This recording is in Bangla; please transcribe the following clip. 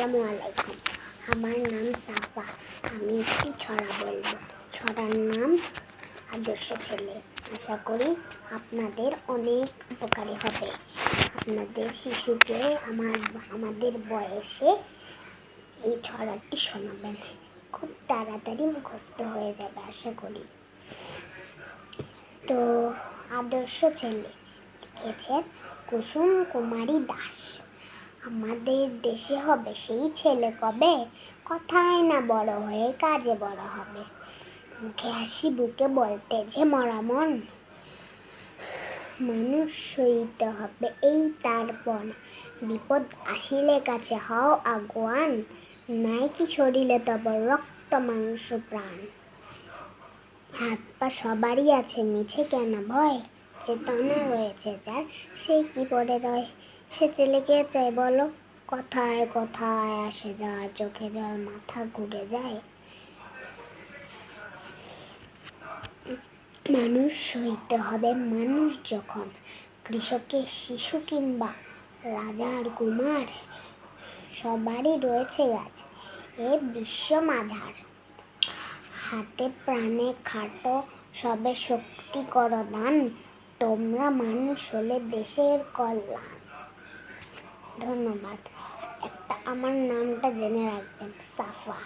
আসসালামু আলাইকুম। আমার নাম সাফা। আমি একটি ছড়া বলবো। ছড়ার নাম আদর্শ ছেলে। আশা করি আপনাদের অনেক উপকারী হবে। আপনাদের শিশুকে আমাদের বয়সে এই ছড়াটি শোনাবেন, খুব তাড়াতাড়ি মুখস্থ হয়ে যাবে আশা করি। তো আদর্শ ছেলে লিখেছেন কুসুম কুমারী দাস। আমাদের দেশে হবে সেই ছেলে কবে, কথায় না বড় হয়ে কাজে বড় হবে। মুখে হাসি বুকে বলতে যে মরা মন, মানুষ সইতে হবে এই তার পণ। বিপদ আসিলে কাছে হও আগুয়ান, নাই কি শরীরে তব রক্ত মাংস প্রাণ। হাত পা সবারই আছে মিছে কেন ভয়, চেতনা রয়েছে যার সেই কি পড়ে রয়। সে ছেলেকে চাই বলো, কথায় কথায় আসে যার চোখে জল মাথা ঘুরে যায়। মানুষ হইতে হবে মানুষ যখন, কৃষকের শিশু কিংবা রাজার কুমার, সবারই রয়েছে গাছ এ বিশ্ব মাঝার। হাতে প্রাণে খাটো সবে শক্তি করো দান, তোমরা মানুষ হলে দেশের কল্যাণ। ধন্যবাদ। আমার নামটা জেনে রাখবেন, সাফা।